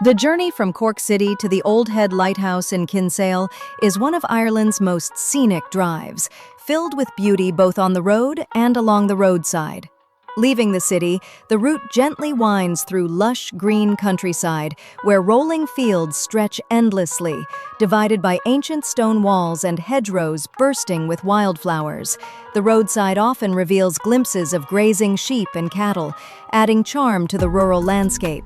The journey from Cork City to the Old Head Lighthouse in Kinsale is one of Ireland's most scenic drives, filled with beauty both on the road and along the roadside. Leaving the city, the route gently winds through lush green countryside, where rolling fields stretch endlessly, divided by ancient stone walls and hedgerows bursting with wildflowers. The roadside often reveals glimpses of grazing sheep and cattle, adding charm to the rural landscape.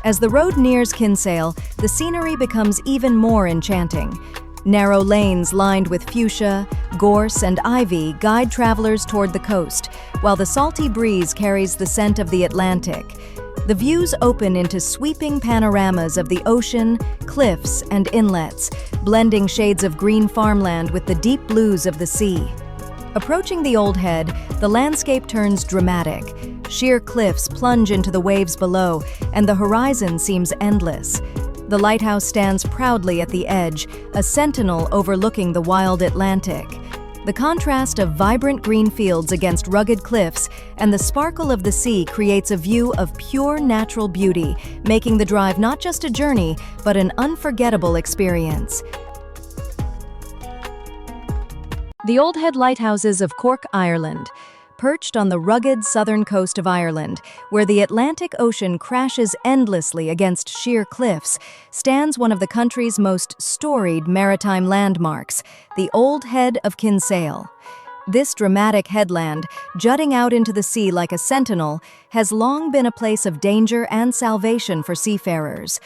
As the road nears Kinsale, the scenery becomes even more enchanting. Narrow lanes lined with fuchsia, gorse, and ivy guide travelers toward the coast, while the salty breeze carries the scent of the Atlantic. The views open into sweeping panoramas of the ocean, cliffs, and inlets, blending shades of green farmland with the deep blues of the sea. Approaching the Old Head, the landscape turns dramatic. Sheer cliffs plunge into the waves below, and the horizon seems endless. The lighthouse stands proudly at the edge, a sentinel overlooking the wild Atlantic. The contrast of vibrant green fields against rugged cliffs and the sparkle of the sea creates a view of pure natural beauty, making the drive not just a journey, but an unforgettable experience. The Old Head Lighthouses of Cork, Ireland. Perched on the rugged southern coast of Ireland, where the Atlantic Ocean crashes endlessly against sheer cliffs, stands one of the country's most storied maritime landmarks, the Old Head of Kinsale. This dramatic headland, jutting out into the sea like a sentinel, has long been a place of danger and salvation for seafarers.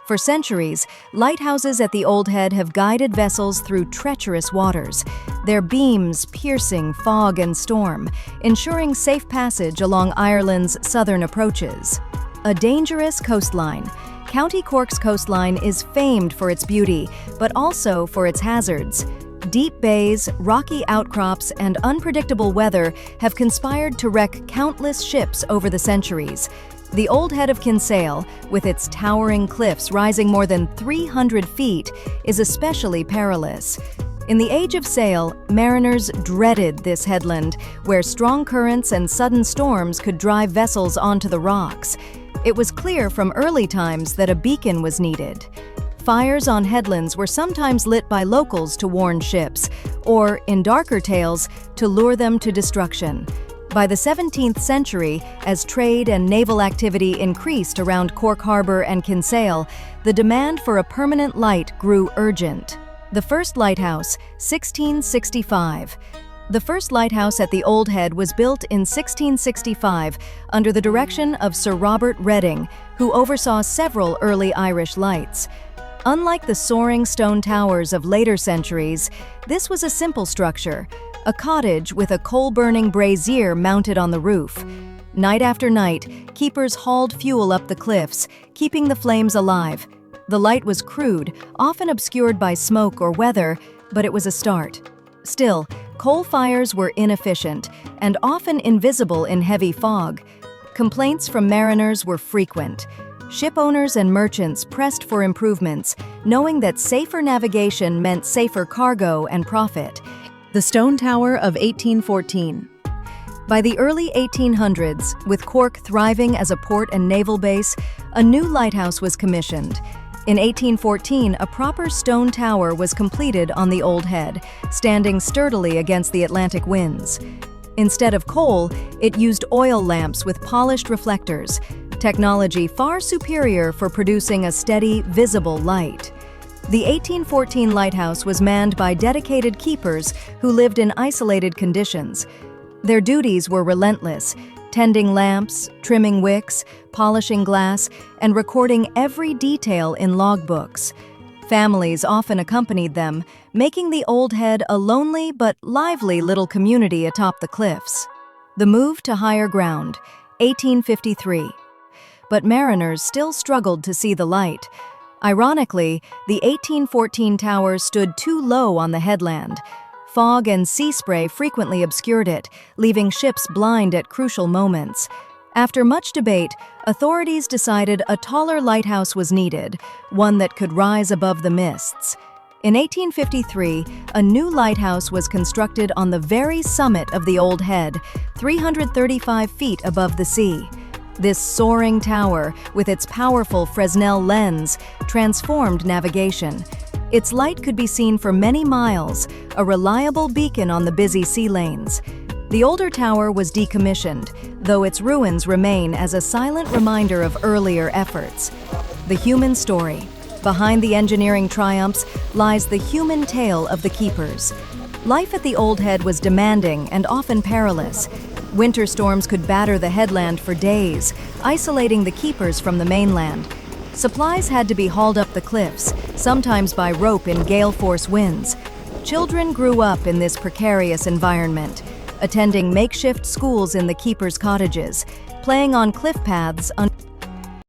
For centuries, lighthouses at the Old Head have guided vessels through treacherous waters, their beams piercing fog and storm, ensuring safe passage along Ireland's southern approaches. A dangerous coastline. County Cork's coastline is famed for its beauty, but also for its hazards. Deep bays, rocky outcrops, and unpredictable weather have conspired to wreck countless ships over the centuries. The Old Head of Kinsale, with its towering cliffs rising more than 300 feet, is especially perilous. In the age of sail, mariners dreaded this headland, where strong currents and sudden storms could drive vessels onto the rocks. It was clear from early times that a beacon was needed. Fires on headlands were sometimes lit by locals to warn ships, or, in darker tales, to lure them to destruction. By the 17th century, as trade and naval activity increased around Cork Harbour and Kinsale, the demand for a permanent light grew urgent. The first lighthouse, 1665. The first lighthouse at the Old Head was built in 1665 under the direction of Sir Robert Reading, who oversaw several early Irish lights. Unlike the soaring stone towers of later centuries, this was a simple structure, a cottage with a coal-burning brazier mounted on the roof. Night after night, keepers hauled fuel up the cliffs, keeping the flames alive. The light was crude, often obscured by smoke or weather, but it was a start. Still, coal fires were inefficient and often invisible in heavy fog. Complaints from mariners were frequent. Ship owners and merchants pressed for improvements, knowing that safer navigation meant safer cargo and profit. The Stone Tower of 1814. By the early 1800s, with Cork thriving as a port and naval base, a new lighthouse was commissioned. In 1814, a proper stone tower was completed on the Old Head, standing sturdily against the Atlantic winds. Instead of coal, it used oil lamps with polished reflectors, technology far superior for producing a steady, visible light. The 1814 lighthouse was manned by dedicated keepers who lived in isolated conditions. Their duties were relentless, tending lamps, trimming wicks, polishing glass, and recording every detail in logbooks. Families often accompanied them, making the Old Head a lonely but lively little community atop the cliffs. The move to higher ground, 1853. But mariners still struggled to see the light. Ironically, the 1814 tower stood too low on the headland. Fog and sea spray frequently obscured it, leaving ships blind at crucial moments. After much debate, authorities decided a taller lighthouse was needed, one that could rise above the mists. In 1853, a new lighthouse was constructed on the very summit of the Old Head, 335 feet above the sea. This soaring tower, with its powerful Fresnel lens, transformed navigation. Its light could be seen for many miles, a reliable beacon on the busy sea lanes. The older tower was decommissioned, though its ruins remain as a silent reminder of earlier efforts. The human story. Behind the engineering triumphs lies the human tale of the keepers. Life at the Old Head was demanding and often perilous. Winter storms could batter the headland for days, isolating the keepers from the mainland. Supplies had to be hauled up the cliffs, sometimes by rope in gale-force winds. Children grew up in this precarious environment, attending makeshift schools in the keepers' cottages, playing on cliff paths